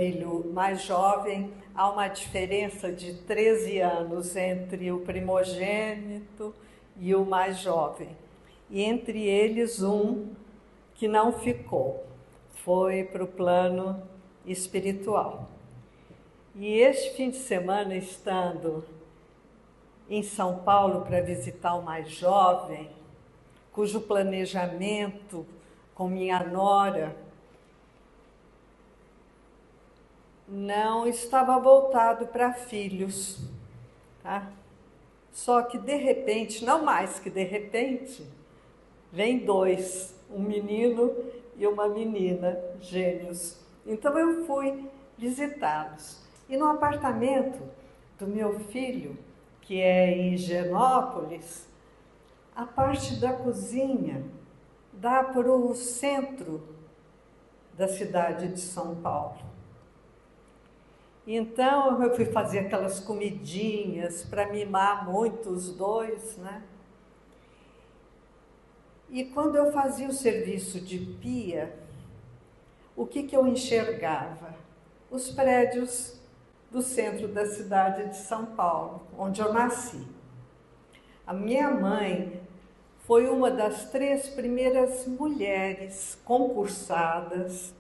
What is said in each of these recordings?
filho mais jovem, há uma diferença de 13 anos entre o primogênito e o mais jovem. E entre eles um que não ficou, foi para o plano espiritual. E este fim de semana, estando em São Paulo para visitar o mais jovem, cujo planejamento com minha nora não estava voltado para filhos, tá? Só que de repente, não mais que de repente, vem dois, um menino e uma menina, gêmeos. Então eu fui visitá-los. E no apartamento do meu filho, que é em Higienópolis, a parte da cozinha dá para o centro da cidade de São Paulo. Então eu fui fazer aquelas comidinhas para mimar muito os dois, né? E quando eu fazia o serviço de pia, o que eu enxergava? Os prédios do centro da cidade de São Paulo, onde eu nasci. A minha mãe foi uma das 3 primeiras mulheres concursadas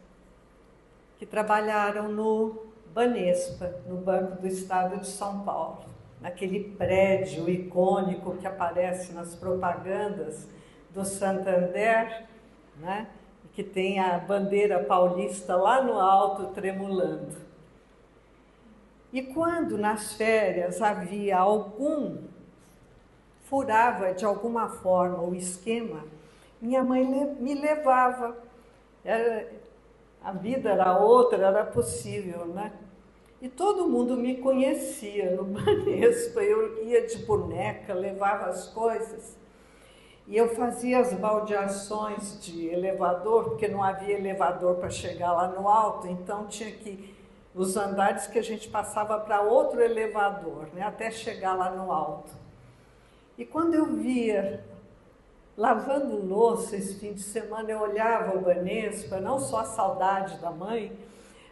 que trabalharam no Banespa, no Banco do Estado de São Paulo, naquele prédio icônico que aparece nas propagandas do Santander, né? Que tem a bandeira paulista lá no alto tremulando. E quando nas férias havia algum, furava de alguma forma o esquema, minha mãe me levava. A vida era outra, era possível, né? E todo mundo me conhecia no Banespa, eu ia de boneca, levava as coisas. E eu fazia as baldeações de elevador, porque não havia elevador para chegar lá no alto, então tinha que, os andares que a gente passava para outro elevador, né, até chegar lá no alto. E quando eu via, lavando louça esse fim de semana, eu olhava o Banespa, não só a saudade da mãe,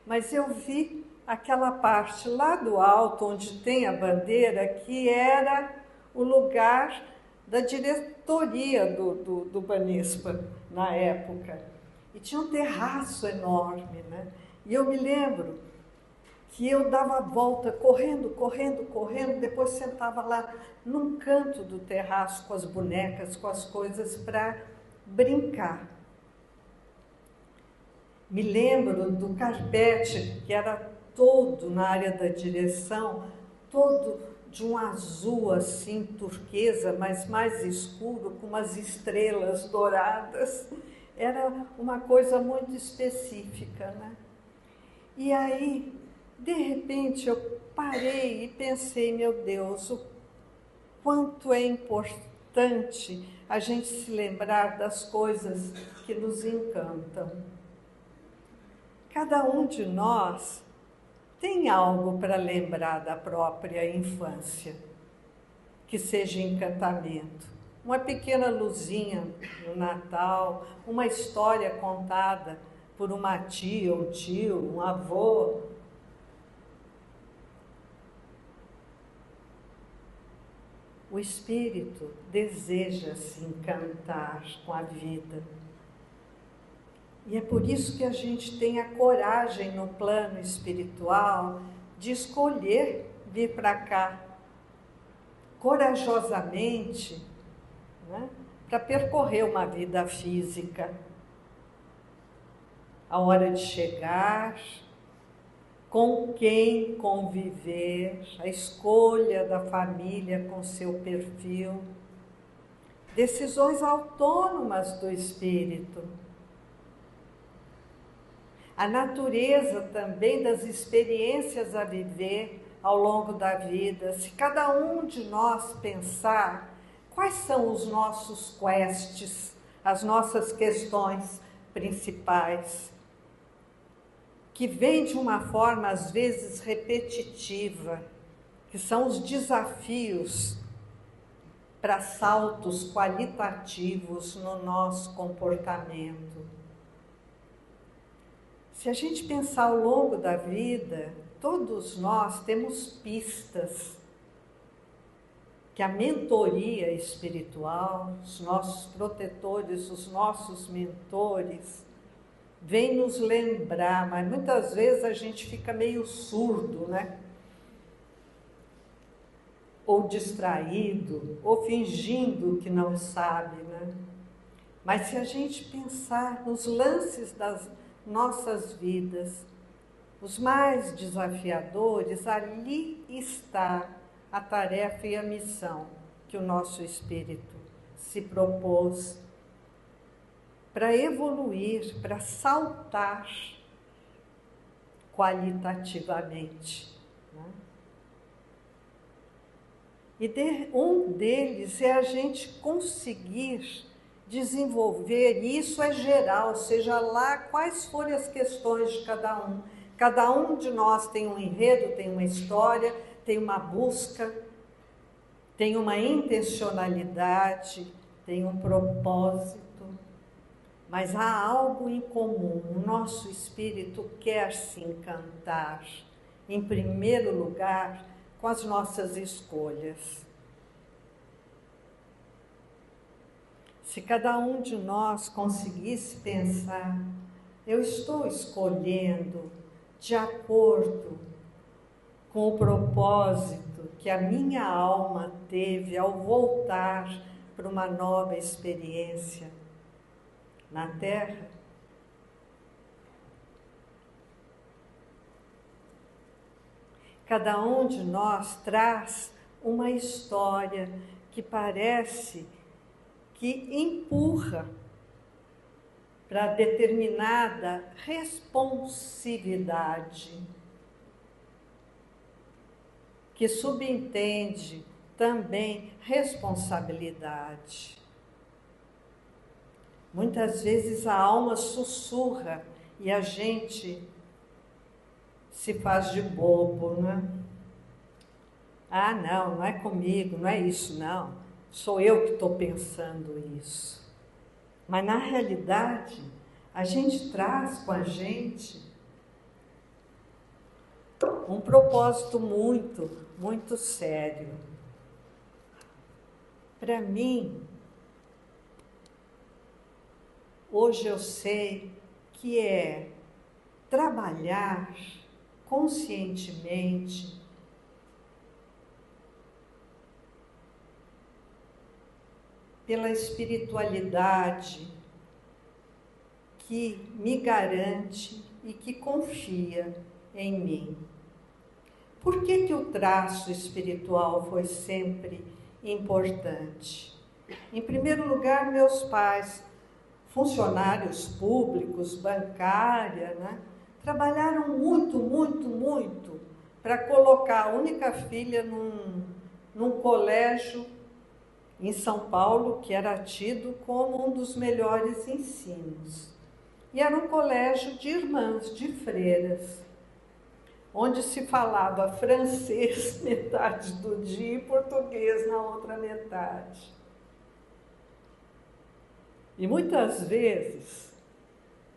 mas eu vi aquela parte lá do alto, onde tem a bandeira, que era o lugar da diretoria do Banespa na época. E tinha um terraço enorme, né? E eu me lembro que eu dava a volta, correndo, depois sentava lá num canto do terraço com as bonecas, com as coisas para brincar. Me lembro do carpete, que era todo na área da direção, todo de um azul assim, turquesa, mas mais escuro, com umas estrelas douradas. Era uma coisa muito específica, né? E aí, de repente, eu parei e pensei, meu Deus, o quanto é importante a gente se lembrar das coisas que nos encantam. Cada um de nós tem algo para lembrar da própria infância, que seja encantamento. Uma pequena luzinha no Natal, uma história contada por uma tia, um tio, um avô. O espírito deseja se encantar com a vida. E é por isso que a gente tem a coragem no plano espiritual de escolher vir para cá, corajosamente, né, para percorrer uma vida física. A hora de chegar, com quem conviver, a escolha da família com seu perfil, decisões autônomas do espírito. A natureza também das experiências a viver ao longo da vida. Se cada um de nós pensar quais são os nossos quests, as nossas questões principais, que vêm de uma forma às vezes repetitiva, que são os desafios para saltos qualitativos no nosso comportamento. Se a gente pensar ao longo da vida, todos nós temos pistas que a mentoria espiritual, os nossos protetores, os nossos mentores, vêm nos lembrar, mas muitas vezes a gente fica meio surdo, né? Ou distraído, ou fingindo que não sabe, né? Mas se a gente pensar nos lances das nossas vidas, os mais desafiadores, ali está a tarefa e a missão que o nosso espírito se propôs para evoluir, para saltar qualitativamente, né? E um deles é a gente conseguir desenvolver, e isso é geral, seja lá quais forem as questões de cada um. Cada um de nós tem um enredo, tem uma história, tem uma busca, tem uma intencionalidade, tem um propósito, mas há algo em comum. O nosso espírito quer se encantar, em primeiro lugar, com as nossas escolhas. Se cada um de nós conseguisse pensar, eu estou escolhendo de acordo com o propósito que a minha alma teve ao voltar para uma nova experiência na Terra? Cada um de nós traz uma história que parece que empurra para determinada responsividade, que subentende também responsabilidade. Muitas vezes a alma sussurra e a gente se faz de bobo, né? Ah, não, não é comigo, não é isso, não. Sou eu que estou pensando isso. Mas, na realidade, a gente traz com a gente um propósito muito, muito sério. Para mim, hoje eu sei que é trabalhar conscientemente pela espiritualidade que me garante e que confia em mim. Por que o traço espiritual foi sempre importante? Em primeiro lugar, meus pais, funcionários públicos, bancária, né, trabalharam muito, muito, muito para colocar a única filha num colégio em São Paulo, que era tido como um dos melhores ensinos. E era um colégio de irmãs, de freiras, onde se falava francês metade do dia e português na outra metade. E muitas vezes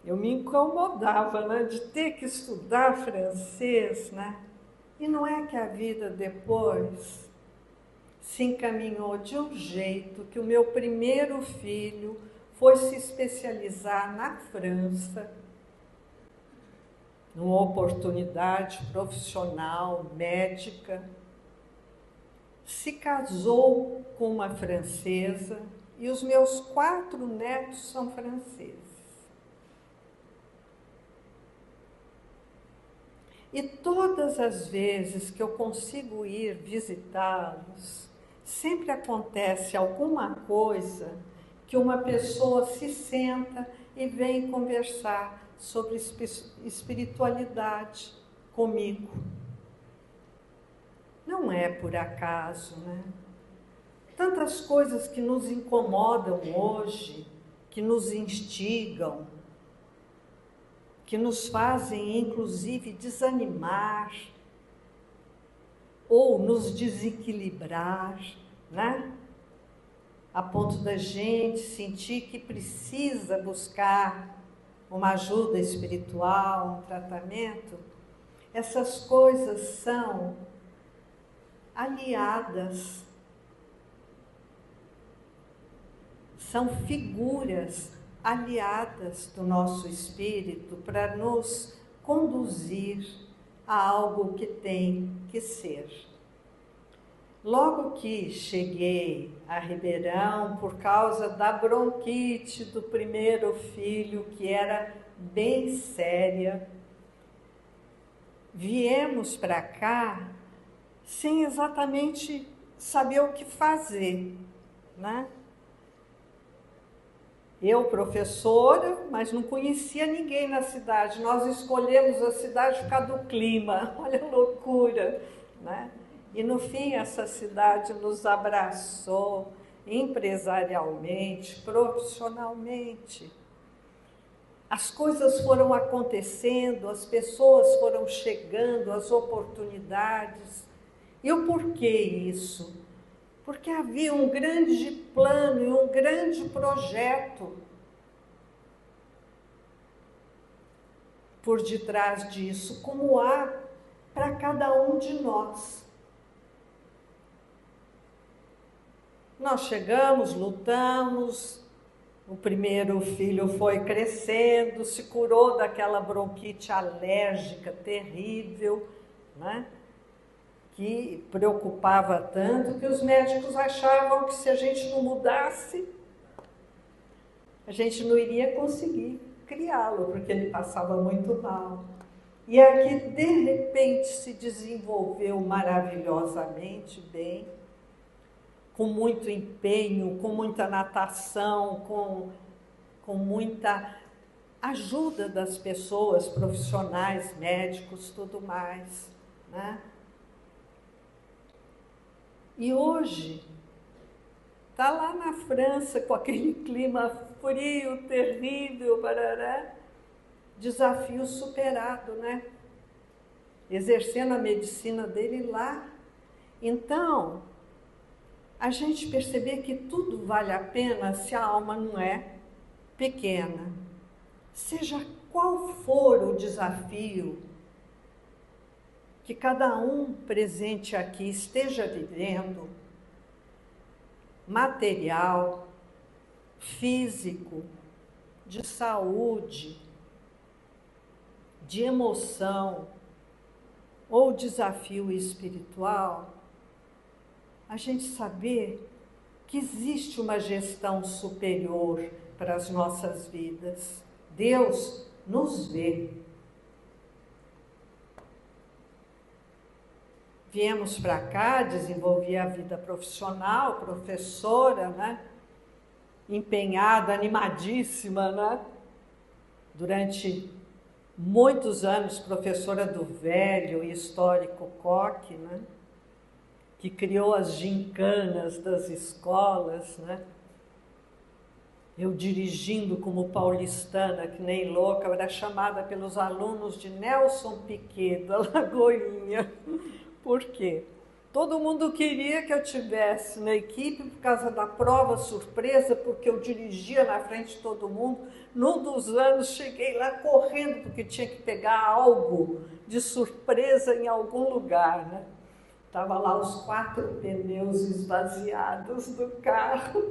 eu me incomodava, né, de ter que estudar francês, né? E não é que a vida depois se encaminhou de um jeito que o meu primeiro filho foi se especializar na França, numa oportunidade profissional, médica, se casou com uma francesa e os meus 4 netos são franceses. E todas as vezes que eu consigo ir visitá-los, sempre acontece alguma coisa que uma pessoa se senta e vem conversar sobre espiritualidade comigo. Não é por acaso, né? Tantas coisas que nos incomodam hoje, que nos instigam, que nos fazem, inclusive, desanimar ou nos desequilibrar, né? A ponto da gente sentir que precisa buscar uma ajuda espiritual, um tratamento, essas coisas são aliadas, são figuras aliadas do nosso espírito para nos conduzir a algo que tem que ser. Logo que cheguei a Ribeirão, por causa da bronquite do primeiro filho, que era bem séria, viemos para cá sem exatamente saber o que fazer, né? Eu, professora, mas não conhecia ninguém na cidade. Nós escolhemos a cidade por causa do clima. Olha a loucura, né? E no fim essa cidade nos abraçou empresarialmente, profissionalmente. As coisas foram acontecendo, as pessoas foram chegando, as oportunidades. E o porquê isso? Porque havia um grande plano e um grande projeto por detrás disso, como há para cada um de nós. Nós chegamos, lutamos, o primeiro filho foi crescendo, se curou daquela bronquite alérgica terrível, né? Que preocupava tanto que os médicos achavam que se a gente não mudasse, a gente não iria conseguir criá-lo, porque ele passava muito mal. E aqui, de repente, se desenvolveu maravilhosamente bem, com muito empenho, com muita natação, com muita ajuda das pessoas, profissionais, médicos, tudo mais, né? E hoje, está lá na França, com aquele clima frio, terrível, barará, desafio superado, né? Exercendo a medicina dele lá. Então, a gente perceber que tudo vale a pena se a alma não é pequena. Seja qual for o desafio que cada um presente aqui esteja vivendo, material, físico, de saúde, de emoção ou desafio espiritual, a gente saber que existe uma gestão superior para as nossas vidas. Deus nos vê. Viemos para cá, desenvolvi a vida profissional, professora, né? Empenhada, animadíssima, né? Durante muitos anos, professora do velho e histórico COC, né? Que criou as gincanas das escolas, né? Eu dirigindo como paulistana, que nem louca, eu era chamada pelos alunos de Nelson Piquet, da Lagoinha. Por quê? Todo mundo queria que eu tivesse na equipe por causa da prova surpresa, porque eu dirigia na frente de todo mundo. Num dos anos cheguei lá correndo, porque tinha que pegar algo de surpresa em algum lugar, né? Estava lá os 4 pneus esvaziados do carro.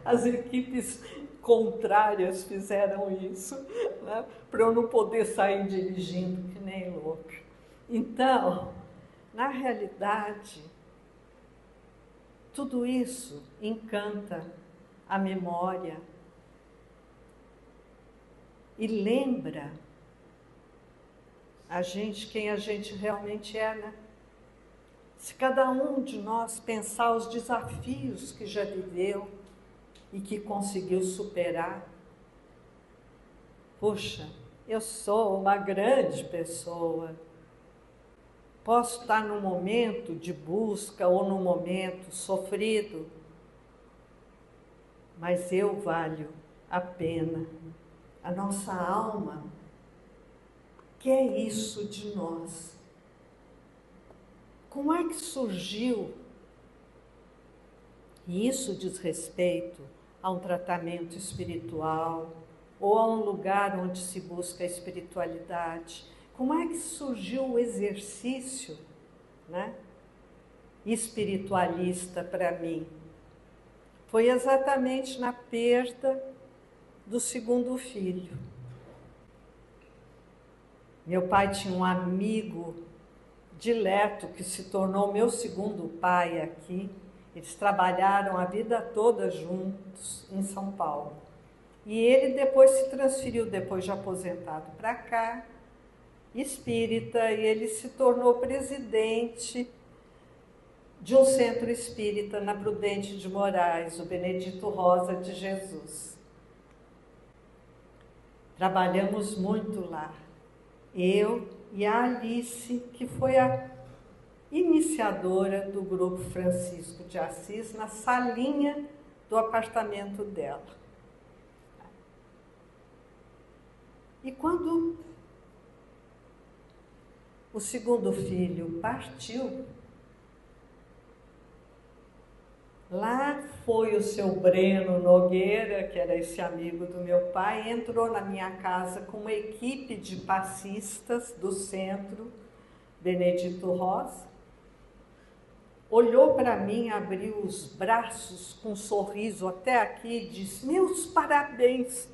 As equipes contrárias fizeram isso, né? Para eu não poder sair dirigindo que nem louca. Então, na realidade, tudo isso encanta a memória e lembra a gente quem a gente realmente é, né? Se cada um de nós pensar os desafios que já viveu e que conseguiu superar, puxa, eu sou uma grande pessoa. Posso estar num momento de busca ou num momento sofrido, mas eu valho a pena. A nossa alma quer isso de nós. Como é que surgiu? E isso diz respeito a um tratamento espiritual, ou a um lugar onde se busca a espiritualidade? Como é que surgiu o exercício, né, espiritualista para mim? Foi exatamente na perda do segundo filho. Meu pai tinha um amigo dileto que se tornou meu segundo pai aqui. Eles trabalharam a vida toda juntos em São Paulo. E ele depois se transferiu, depois de aposentado, para cá, espírita, e ele se tornou presidente de um centro espírita na Prudente de Moraes, o Benedito Rosa de Jesus. Trabalhamos muito lá. Eu e a Alice, que foi a iniciadora do Grupo Francisco de Assis, na salinha do apartamento dela. E quando o segundo filho partiu, lá foi o seu Breno Nogueira, que era esse amigo do meu pai, entrou na minha casa com uma equipe de passistas do centro, Benedito Rosa, olhou para mim, abriu os braços com um sorriso até aqui e disse: meus parabéns,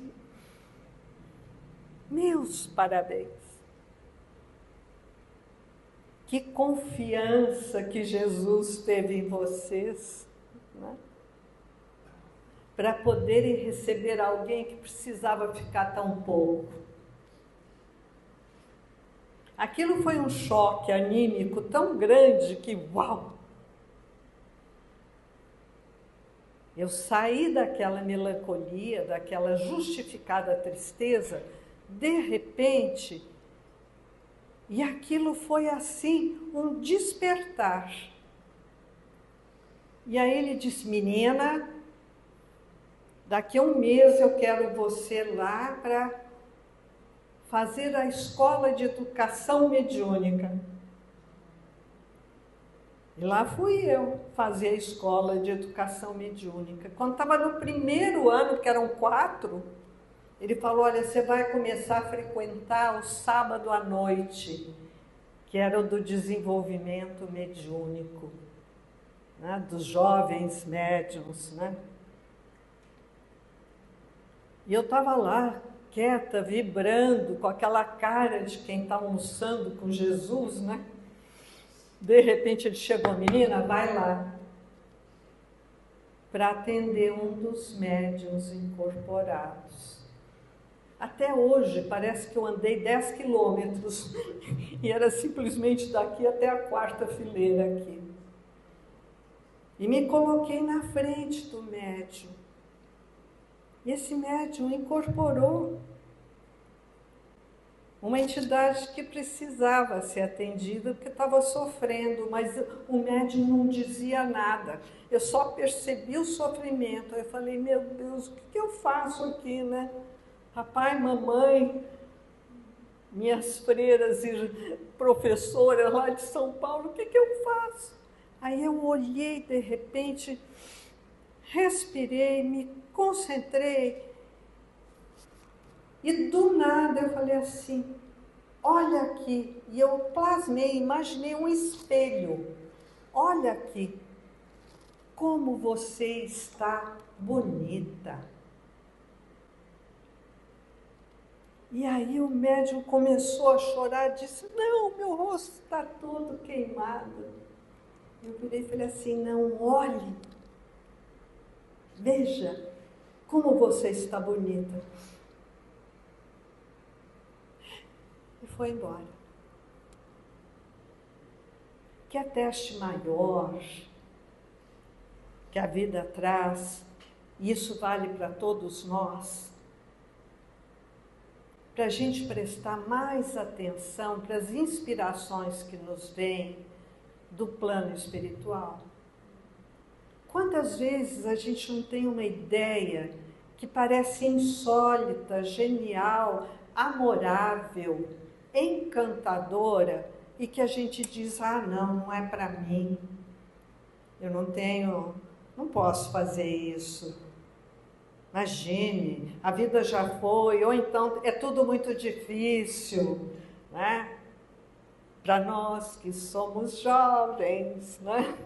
meus parabéns. Que confiança que Jesus teve em vocês, né? Para poderem receber alguém que precisava ficar tão pouco. Aquilo foi um choque anímico tão grande que, uau! Eu saí daquela melancolia, daquela justificada tristeza, de repente, e aquilo foi assim, um despertar. E aí ele disse: menina, daqui a um mês eu quero você lá para fazer a escola de educação mediúnica. E lá fui eu fazer a escola de educação mediúnica. Quando estava no primeiro ano, que eram 4, ele falou: olha, você vai começar a frequentar o sábado à noite, que era o do desenvolvimento mediúnico, né, dos jovens médiuns, né? E eu estava lá, quieta, vibrando, com aquela cara de quem está almoçando com Jesus, né? De repente ele chegou: menina, vai lá, para atender um dos médiuns incorporados. Até hoje, parece que eu andei 10 quilômetros e era simplesmente daqui até a 4ª fileira aqui. E me coloquei na frente do médium. E esse médium incorporou uma entidade que precisava ser atendida porque estava sofrendo, mas o médium não dizia nada. Eu só percebi o sofrimento. Aí eu falei: meu Deus, o que eu faço aqui, né? Papai, mamãe, minhas freiras e professoras lá de São Paulo, o que eu faço? Aí eu olhei, de repente, respirei, me concentrei, e do nada eu falei assim: olha aqui. E eu plasmei, imaginei um espelho. Olha aqui, como você está bonita. E aí o médium começou a chorar, disse: não, meu rosto está todo queimado. Eu virei e falei assim: não, olhe, veja como você está bonita. E foi embora. Que a teste maior que a vida traz, e isso vale para todos nós, para a gente prestar mais atenção para as inspirações que nos vêm do plano espiritual. Quantas vezes a gente não tem uma ideia que parece insólita, genial, amorável, encantadora, e que a gente diz: ah, não é para mim, eu não posso fazer isso. Imagine, a vida já foi, ou então é tudo muito difícil, né? Para nós que somos jovens, né?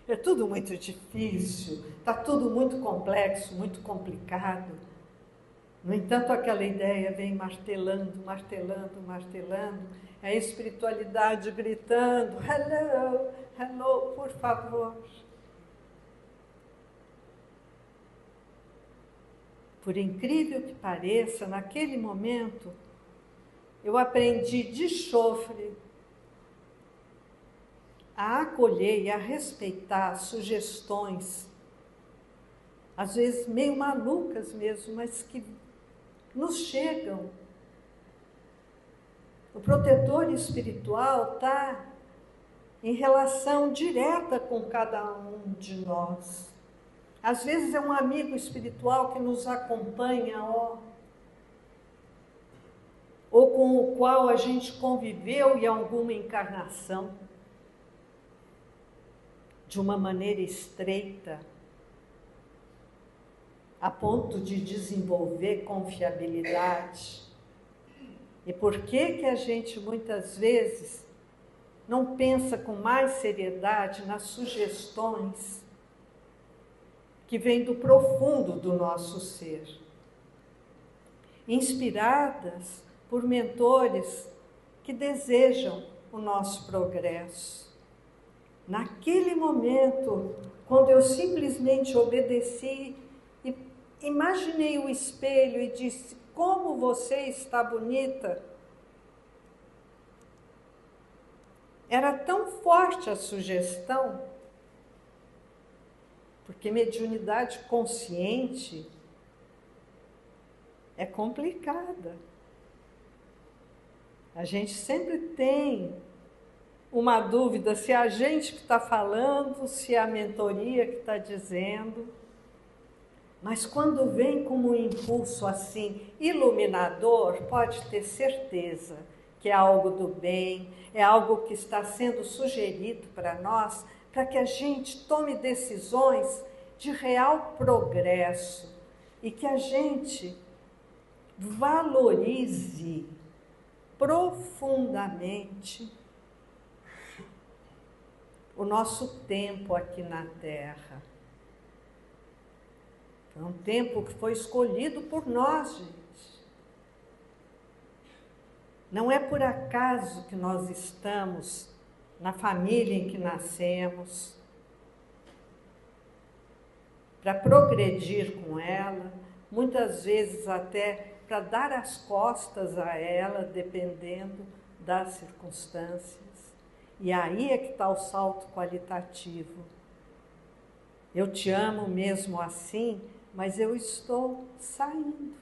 É tudo muito difícil, está tudo muito complexo, muito complicado. No entanto, aquela ideia vem martelando, martelando, martelando, é a espiritualidade gritando, hello, hello, por favor. Por incrível que pareça, naquele momento, eu aprendi de chofre a acolher e a respeitar sugestões, às vezes meio malucas mesmo, mas que nos chegam. O protetor espiritual está em relação direta com cada um de nós. Às vezes é um amigo espiritual que nos acompanha, ou com o qual a gente conviveu em alguma encarnação, de uma maneira estreita, a ponto de desenvolver confiabilidade. E por que a gente muitas vezes não pensa com mais seriedade nas sugestões que vêm do profundo do nosso ser, inspiradas por mentores que desejam o nosso progresso? Naquele momento, quando eu simplesmente obedeci e imaginei o espelho e disse: como você está bonita, era tão forte a sugestão, porque mediunidade consciente é complicada. A gente sempre tem uma dúvida se é a gente que está falando, se é a mentoria que está dizendo. Mas quando vem como um impulso assim, iluminador, pode ter certeza que é algo do bem, é algo que está sendo sugerido para nós, para que a gente tome decisões de real progresso e que a gente valorize profundamente o nosso tempo aqui na Terra. É um tempo que foi escolhido por nós, gente. Não é por acaso que nós estamos na família em que nascemos, para progredir com ela, muitas vezes até para dar as costas a ela, dependendo das circunstâncias. E aí é que está o salto qualitativo. Eu te amo mesmo assim, mas eu estou saindo.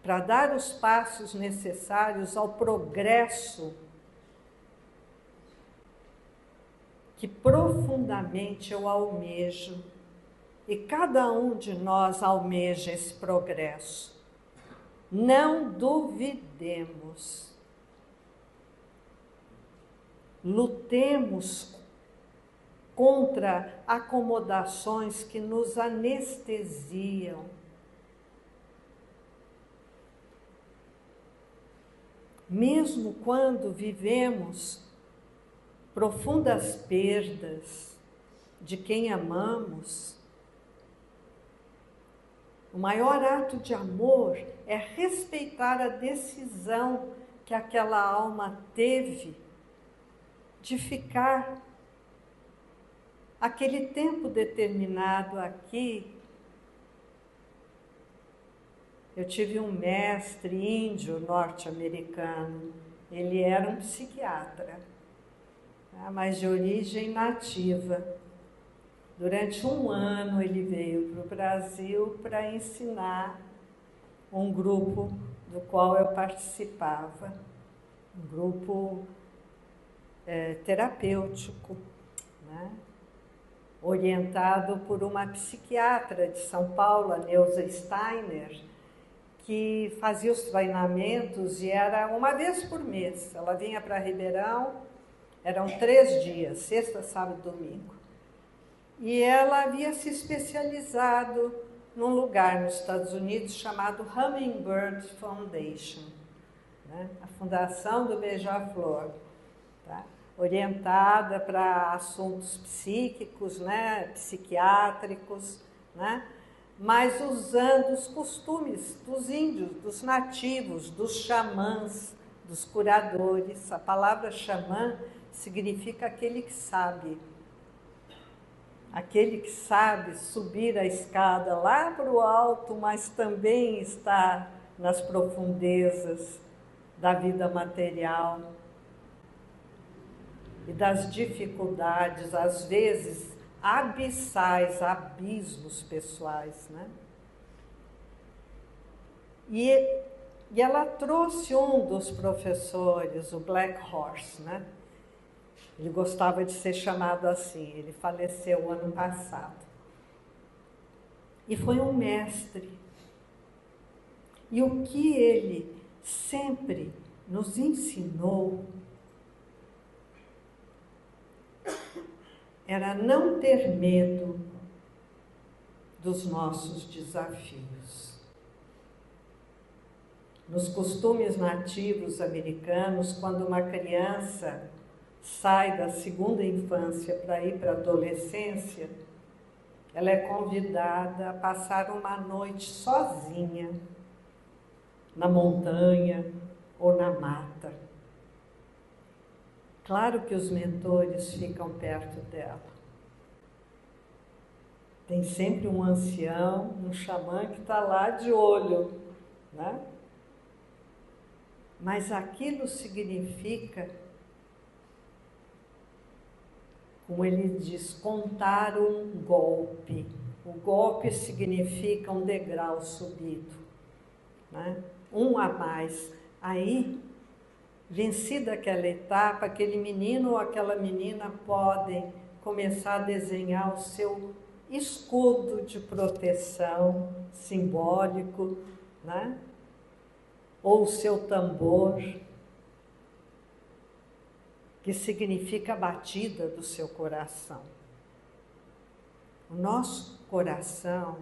Para dar os passos necessários ao progresso que profundamente eu almejo, e cada um de nós almeja esse progresso. Não duvidemos. Lutemos contra acomodações que nos anestesiam. Mesmo quando vivemos profundas perdas de quem amamos, o maior ato de amor é respeitar a decisão que aquela alma teve de ficar aquele tempo determinado aqui. Eu tive um mestre índio norte-americano, ele era um psiquiatra, mas de origem nativa. Durante um ano ele veio para o Brasil para ensinar um grupo do qual eu participava, um grupo terapêutico, né? Orientado por uma psiquiatra de São Paulo, a Neuza Steiner, que fazia os treinamentos e era uma vez por mês. Ela vinha para Ribeirão, eram 3 dias, sexta, sábado e domingo. E ela havia se especializado num lugar nos Estados Unidos chamado Hummingbird Foundation, né? A Fundação do Beija-Flor, tá? Orientada para assuntos psíquicos, né? Psiquiátricos, né? Mas usando os costumes dos índios, dos nativos, dos xamãs, dos curadores. A palavra xamã significa aquele que sabe. Aquele que sabe subir a escada lá para o alto, mas também está nas profundezas da vida material e das dificuldades, às vezes abissais, abismos pessoais, né? E ela trouxe um dos professores, o Black Horse, né? Ele gostava de ser chamado assim, ele faleceu ano passado. E foi um mestre. E o que ele sempre nos ensinou era não ter medo dos nossos desafios. Nos costumes nativos americanos, quando uma criança sai da segunda infância para ir para a adolescência, ela é convidada a passar uma noite sozinha na montanha ou na mata. Claro que os mentores ficam perto dela. Tem sempre um ancião, um xamã que está lá de olho, né? Mas aquilo significa, como ele diz, contar um golpe. O golpe significa um degrau subido, né? Um a mais. Aí, vencida aquela etapa, aquele menino ou aquela menina podem começar a desenhar o seu escudo de proteção simbólico, né? Ou o seu tambor, que significa a batida do seu coração. O nosso coração,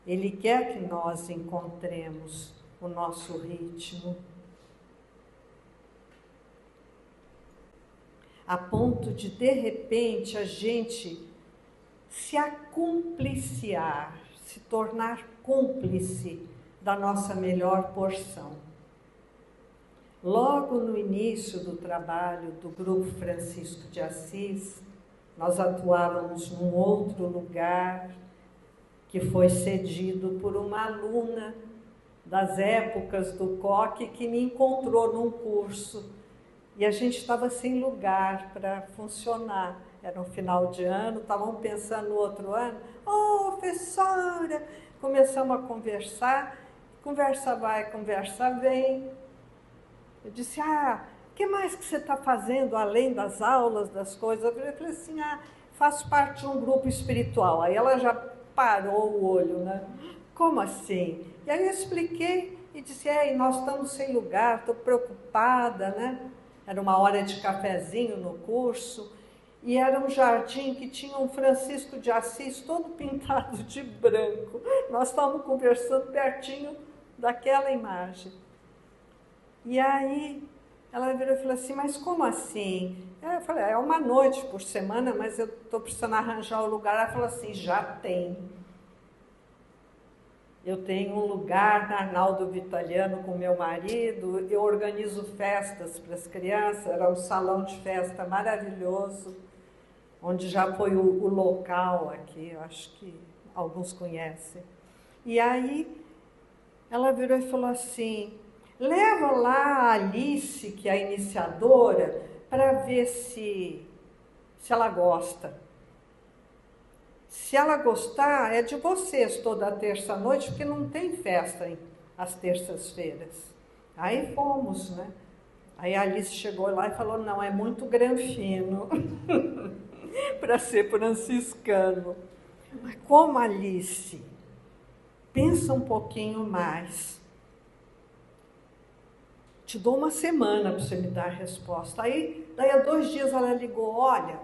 ele quer que nós encontremos o nosso ritmo, a ponto de repente, a gente se acumpliciar, se tornar cúmplice da nossa melhor porção. Logo no início do trabalho do Grupo Francisco de Assis, nós atuávamos num outro lugar que foi cedido por uma aluna das épocas do COC que me encontrou num curso e a gente estava sem lugar para funcionar. Era um final de ano, estavam pensando no outro ano. Oh, professora! Começamos a conversar, conversa vai, conversa vem. Eu disse, o que mais que você está fazendo além das aulas, das coisas? Eu falei assim, faço parte de um grupo espiritual. Aí ela já parou o olho, né? Como assim? E aí eu expliquei e disse, e nós estamos sem lugar, estou preocupada, né? Era uma hora de cafezinho no curso, e era um jardim que tinha um Francisco de Assis todo pintado de branco. Nós estávamos conversando pertinho daquela imagem. E aí ela virou e falou assim, mas como assim? Eu falei, é uma noite por semana, mas eu estou precisando arranjar o lugar. Ela falou assim, já tem. Eu tenho um lugar na Arnaldo Vitaliano com meu marido, eu organizo festas para as crianças, era um salão de festa maravilhoso, onde já foi o local aqui, eu acho que alguns conhecem. E aí ela virou e falou assim, leva lá a Alice, que é a iniciadora, para ver se ela gosta. Se ela gostar, é de vocês toda terça-noite, porque não tem festa às terças-feiras. Aí fomos, né? Aí a Alice chegou lá e falou, não, é muito granfino para ser franciscano. Mas como, Alice? Pensa um pouquinho mais. Te dou uma semana para você me dar a resposta. Aí, daí a 2 dias ela ligou, olha,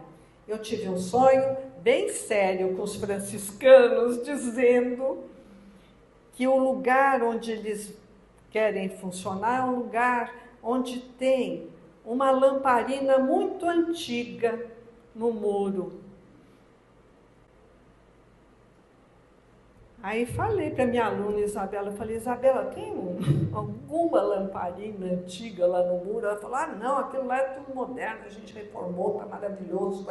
eu tive um sonho bem sério com os franciscanos, dizendo que o lugar onde eles querem funcionar é um lugar onde tem uma lamparina muito antiga no muro. Aí falei para minha aluna Isabela, Isabela, tem alguma lamparina antiga lá no muro? Ela falou, não, aquilo lá é tudo moderno, a gente reformou, tá maravilhoso.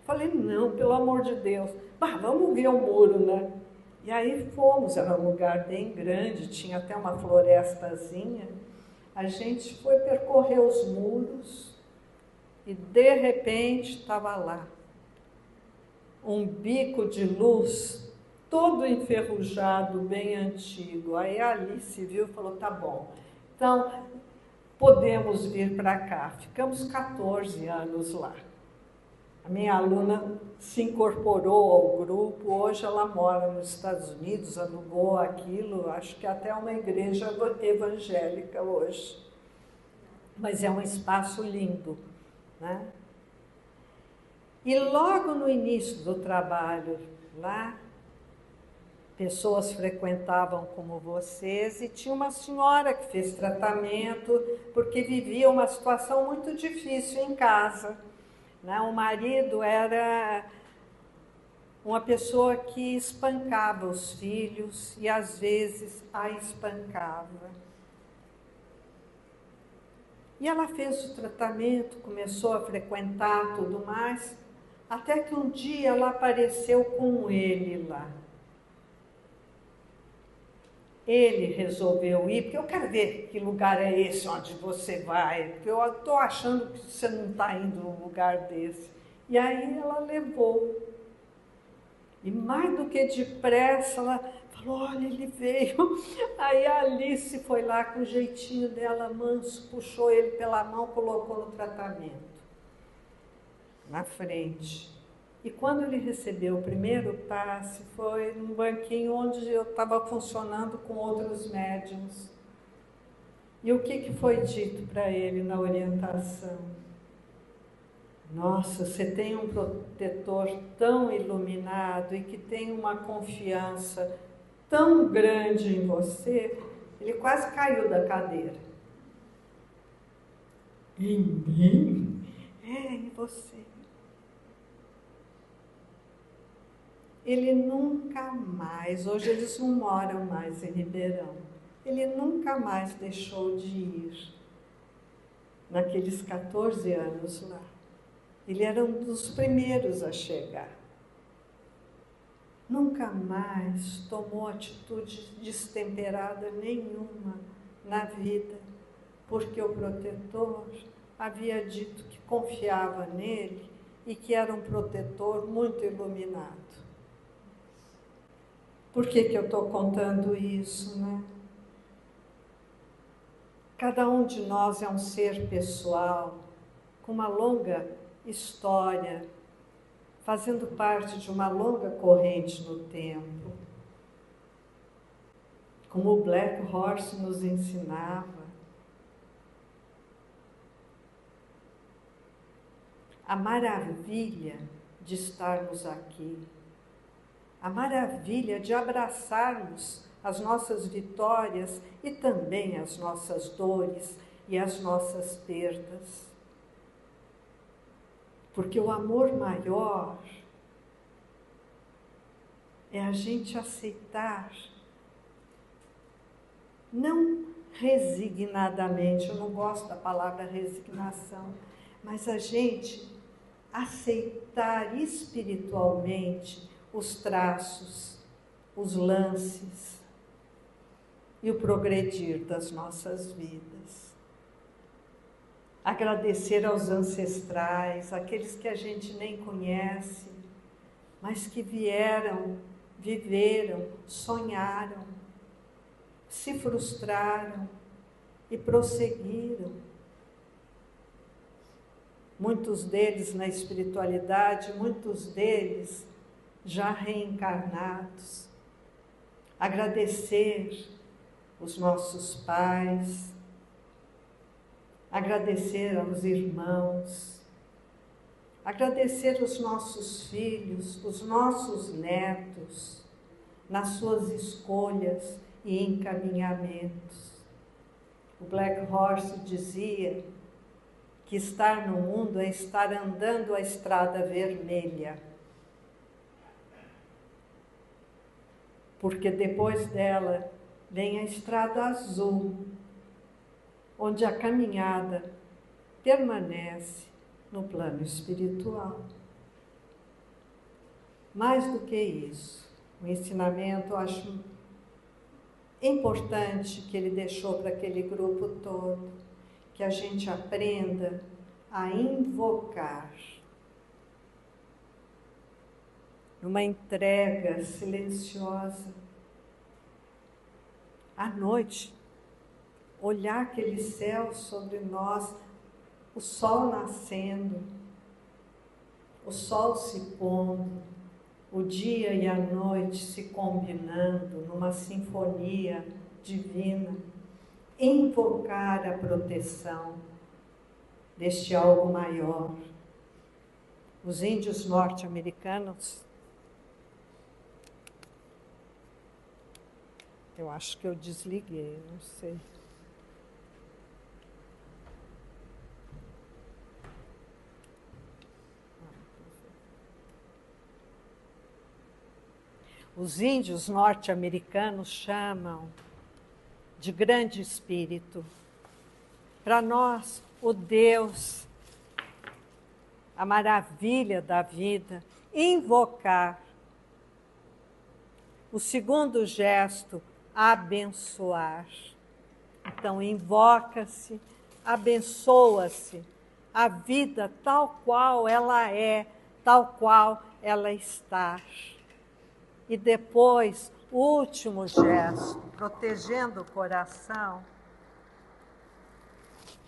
Falei, não, pelo amor de Deus, vamos ver o muro, né? E aí fomos, era um lugar bem grande, tinha até uma florestazinha. A gente foi percorrer os muros e de repente estava lá um bico de luz todo enferrujado, bem antigo. Aí a Alice viu e falou, tá bom, então podemos vir para cá. Ficamos 14 anos lá. A minha aluna se incorporou ao grupo, hoje ela mora nos Estados Unidos, alugou aquilo, acho que até uma igreja evangélica hoje. Mas é um espaço lindo, né? E logo no início do trabalho lá, pessoas frequentavam como vocês, e tinha uma senhora que fez tratamento porque vivia uma situação muito difícil em casa, né? O marido era uma pessoa que espancava os filhos e às vezes a espancava. E ela fez o tratamento, começou a frequentar tudo mais, até que um dia ela apareceu com ele lá. Ele resolveu ir, porque eu quero ver que lugar é esse onde você vai, porque eu estou achando que você não está indo num lugar desse. E aí ela levou. E mais do que depressa, ela falou, olha, ele veio. Aí a Alice foi lá com o jeitinho dela, manso, puxou ele pela mão, colocou no tratamento, na frente. E quando ele recebeu o primeiro passe, foi num banquinho onde eu estava funcionando com outros médiuns. E o que foi dito para ele na orientação? Nossa, você tem um protetor tão iluminado e que tem uma confiança tão grande em você. Ele quase caiu da cadeira. Em mim? É, em você. Ele nunca mais, hoje eles não moram mais em Ribeirão, ele nunca mais deixou de ir naqueles 14 anos lá. Ele era um dos primeiros a chegar. Nunca mais tomou atitude destemperada nenhuma na vida, porque o protetor havia dito que confiava nele e que era um protetor muito iluminado. Por que eu estou contando isso, né? Cada um de nós é um ser pessoal, com uma longa história, fazendo parte de uma longa corrente no tempo. Como o Black Horse nos ensinava, a maravilha de estarmos aqui, a maravilha de abraçarmos as nossas vitórias e também as nossas dores e as nossas perdas. Porque o amor maior é a gente aceitar, não resignadamente, eu não gosto da palavra resignação, mas a gente aceitar espiritualmente os traços, os lances e o progredir das nossas vidas. Agradecer aos ancestrais, aqueles que a gente nem conhece, mas que vieram, viveram, sonharam, se frustraram e prosseguiram. Muitos deles na espiritualidade, muitos deles já reencarnados. Agradecer os nossos pais, agradecer aos irmãos, agradecer os nossos filhos, os nossos netos, nas suas escolhas e encaminhamentos. O Black Horse dizia que estar no mundo é estar andando a estrada vermelha, porque depois dela vem a estrada azul, onde a caminhada permanece no plano espiritual. Mais do que isso, o ensinamento, eu acho importante que ele deixou para aquele grupo todo, que a gente aprenda a invocar, numa entrega silenciosa, à noite, olhar aquele céu sobre nós, o sol nascendo, o sol se pondo, o dia e a noite se combinando numa sinfonia divina, invocar a proteção deste algo maior. Os índios norte-americanos, eu acho que eu desliguei, não sei. Os índios norte-americanos chamam de grande espírito. Para nós, o Deus, a maravilha da vida, invocar. O segundo gesto, abençoar. Então, invoca-se, abençoa-se a vida tal qual ela é, tal qual ela está. E depois, o último gesto, protegendo o coração,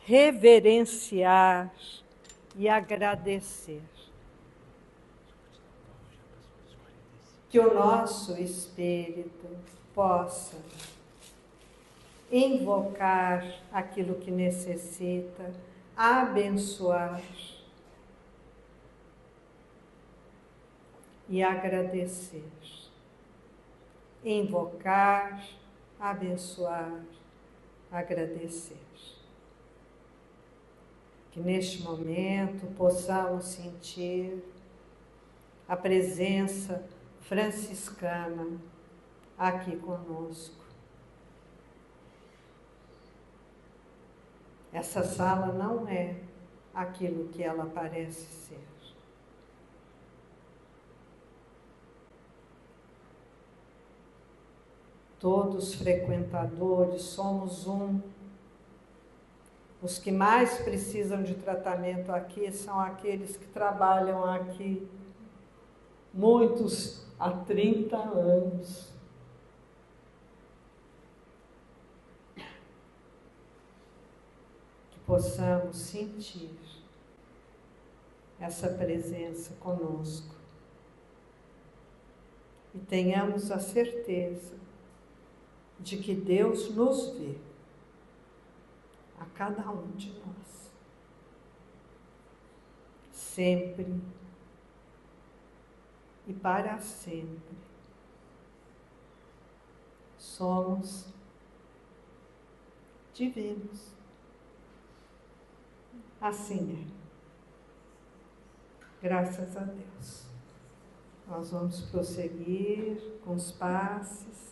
reverenciar e agradecer. Que o nosso espírito possa invocar aquilo que necessita, abençoar e agradecer. Invocar, abençoar, agradecer. Que neste momento possamos sentir a presença franciscana aqui conosco. Essa sala não é aquilo que ela parece ser. Todos frequentadores, somos um. Os que mais precisam de tratamento aqui são aqueles que trabalham aqui, muitos há 30 anos. Que possamos sentir essa presença conosco e tenhamos a certeza de que Deus nos vê, a cada um de nós, sempre e para sempre. Somos divinos. Assim é. Graças a Deus. Nós vamos prosseguir com os passes.